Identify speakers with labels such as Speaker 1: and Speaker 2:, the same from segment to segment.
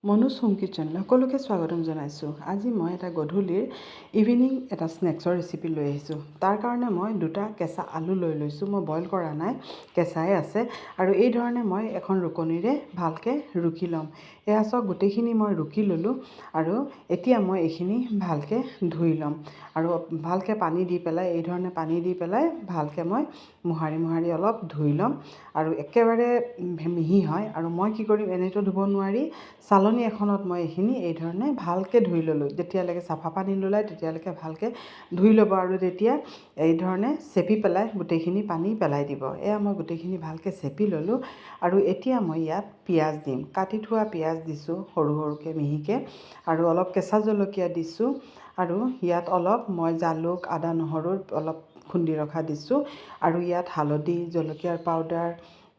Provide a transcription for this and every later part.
Speaker 1: Manoj home কিটচেনলৈ সকলোকে স্বাগতম জনাইছোঁ। আজি মই এটা গধূলিৰ ইভিনিং এটা স্নেক্সৰ ৰেচিপি লৈ আহিছোঁ। তাৰ কাৰণে মই দুটা কেঁচা আলু লৈ লৈছোঁ। মই বইল কৰা নাই, কেঁচাই আছে। আৰু এই ধৰণে মই এখন ৰুকনিৰে ভালকৈ ৰুকি ল'ম। এয়া চাওক, গোটেইখিনি মই ৰুকি ল'লোঁ। আৰু এতিয়া মই এইখিনি ভালকৈ ধুই ল'ম। আৰু ভালকৈ পানী দি পেলাই, এই ধৰণে পানী দি পেলাই ভালকৈ মই মোহাৰি অলপ ধুই ল'ম। আৰু একেবাৰে মিহি হয়। আৰু মই কি কৰিম, এনেইতো ধুব নোৱাৰি, চালনী এখনত মই এইখিনি এই ধৰণে ভালকৈ ধুই ল'লোঁ। যেতিয়ালৈকে চাফা পানী নোলায় তেতিয়ালৈকে ভালকৈ ধুই ল'ব। আৰু তেতিয়া এই ধৰণে চেপি পেলাই গোটেইখিনি পানী পেলাই দিব। এয়া মই গোটেইখিনি ভালকৈ চেপি ল'লোঁ। আৰু এতিয়া মই ইয়াত পিঁয়াজ দিম। কাটি থোৱা পিঁয়াজ দিছোঁ সৰু সৰুকৈ মিহিকৈ। আৰু অলপ কেঁচা জলকীয়া দিছোঁ। আৰু ইয়াত অলপ মই জালুক, আদা, নহৰু অলপ খুন্দি ৰখা দিছোঁ। আৰু ইয়াত হালধি, জলকীয়াৰ পাউডাৰ,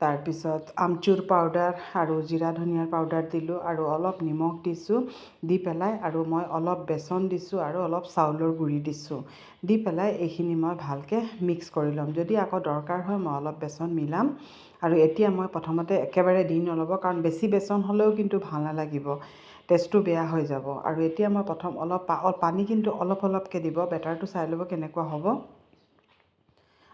Speaker 1: তাৰপিছত আমচুৰ পাউডাৰ আৰু জিৰা ধনিয়াৰ পাউডাৰ দিলোঁ। আৰু অলপ নিমখ দিছোঁ। দি পেলাই আৰু মই অলপ বেচন দিছোঁ আৰু অলপ চাউলৰ গুড়ি দিছোঁ। দি পেলাই এইখিনি মই ভালকৈ মিক্স কৰি ল'ম। যদি আকৌ দৰকাৰ হয় মই অলপ বেচন মিলাম। আৰু এতিয়া মই প্ৰথমতে একেবাৰে দি নল'ব, কাৰণ বেছি বেচন হ'লেও কিন্তু ভাল নালাগিব, টেষ্টটো বেয়া হৈ যাব। আৰু এতিয়া মই প্ৰথম অলপ পানী কিন্তু অলপকৈ দিব। বেটাৰটো চাই ল'ব কেনেকুৱা হ'ব।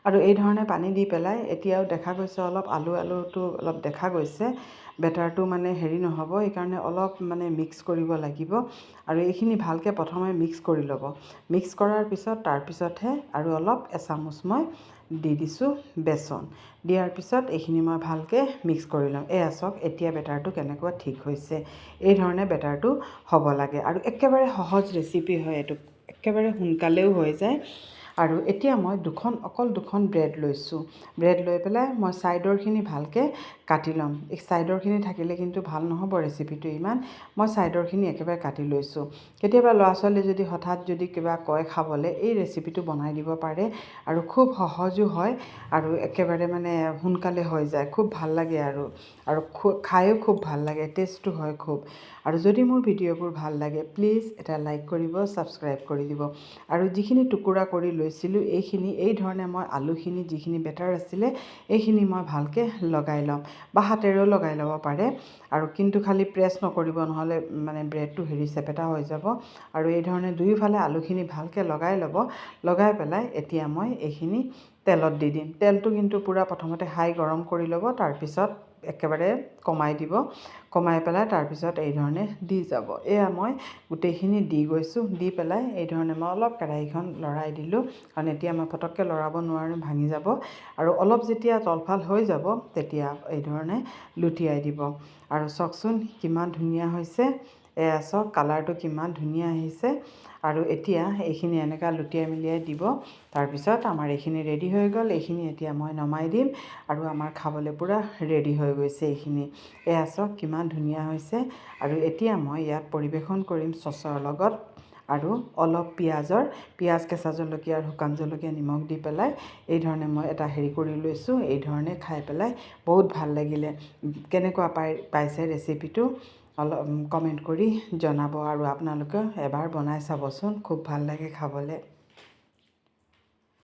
Speaker 1: আৰু এই ধৰণে পানী দি পেলাই এতিয়াও দেখা গৈছে অলপ আলুটো অলপ দেখা গৈছে। বেটাৰটো মানে হেৰি নহ'ব, সেইকাৰণে অলপ মানে মিক্স কৰিব লাগিব। আৰু এইখিনি ভালকৈ প্ৰথমে মিক্স কৰি ল'ব। মিক্স কৰাৰ পিছত তাৰপিছতহে আৰু অলপ এচামুচ মই দি দিছোঁ বেচন। দিয়াৰ পিছত এইখিনি মই ভালকৈ মিক্স কৰি ল'ম। এয়া চাওক, এতিয়া বেটাৰটো কেনেকুৱা ঠিক হৈছে। এই ধৰণে বেটাৰটো হ'ব লাগে। আৰু একেবাৰে সহজ ৰেচিপি হয় এইটো, একেবাৰে সোনকালেও হৈ যায়। আৰু এতিয়া মই অকল দুখন ব্ৰেড লৈছোঁ। ব্ৰেড লৈ পেলাই মই ছাইডৰখিনি ভালকৈ কাটি ল'ম। এই ছাইডৰখিনি থাকিলে কিন্তু ভাল নহ'ব ৰেচিপিটো ইমান। মই ছাইডৰখিনি একেবাৰে কাটি লৈছোঁ। কেতিয়াবা ল'ৰা ছোৱালী যদি হঠাৎ যদি কিবা কয় খাবলৈ, এই ৰেচিপিটো বনাই দিব পাৰে। আৰু খুব সহজো হয়। আৰু একেবাৰে মানে সোনকালে হৈ যায়, খুব ভাল লাগে। আৰু খায়ো খুব ভাল লাগে, টেষ্টটো হয় খুব। আৰু যদি মোৰ ভিডিঅ'বোৰ ভাল লাগে প্লিজ এটা লাইক কৰিব, ছাবস্ক্ৰাইব কৰি দিব। আৰু যিখিনি টুকুৰা কৰি লৈছিলোঁ এইখিনি এই ধৰণে মই আলুখিনি যিখিনি বেটাৰ আছিলে এইখিনি মই ভালকৈ লগাই ল'ম। বা হাতেৰেও লগাই ল'ব পাৰে। আৰু কিন্তু খালি প্ৰেছ নকৰিব, নহ'লে মানে ব্ৰেডটো চেপেটা হৈ যাব। আৰু এই ধৰণে দুয়োফালে আলুখিনি ভালকৈ লগাই ল'ব। লগাই পেলাই এতিয়া মই এইখিনি তেলত দি দিম। তেলটো কিন্তু পূৰা প্ৰথমতে হাই গৰম কৰি ল'ব, তাৰপিছত একেবাৰে কমাই দিব। কমাই পেলাই তাৰপিছত এই ধৰণে দি যাব। এয়া মই গোটেইখিনি দি গৈছোঁ। দি পেলাই এই ধৰণে মই অলপ কেৰাহীখন লৰাই দিলোঁ, কাৰণ এতিয়া মই পটককৈ লৰাব নোৱাৰোঁ, ভাঙি যাব। আৰু অলপ যেতিয়া তলফাল হৈ যাব তেতিয়া এই ধৰণে লুটিয়াই দিব। আৰু চাওকচোন কিমান ধুনীয়া হৈছে। এয়া চাওক, কালাৰটো কিমান ধুনীয়া আহিছে। আৰু এতিয়া এইখিনি এনেকৈ লুটিয়াই মেলিয়াই দিব। তাৰপিছত আমাৰ এইখিনি ৰেডি হৈ গ'ল। এইখিনি এতিয়া মই নমাই দিম। আৰু আমাৰ খাবলৈ পূৰা ৰেডি হৈ গৈছে এইখিনি। এয়া চাওক কিমান ধুনীয়া হৈছে। আৰু এতিয়া মই ইয়াত পৰিৱেশন কৰিম চচৰ লগত। আৰু অলপ পিঁয়াজ, কেঁচা জলকীয়া আৰু শুকান জলকীয়া নিমখ দি পেলাই এই ধৰণে মই এটা হেৰি কৰি লৈছোঁ। এই ধৰণে খাই পেলাই বহুত ভাল লাগিলে। কেনেকুৱা পাইছে ৰেচিপিটো অলপ কমেণ্ট কৰি জনাব। আৰু আপোনালোকে এবাৰ বনাই চাবচোন, খুব ভাল লাগে খাবলৈ।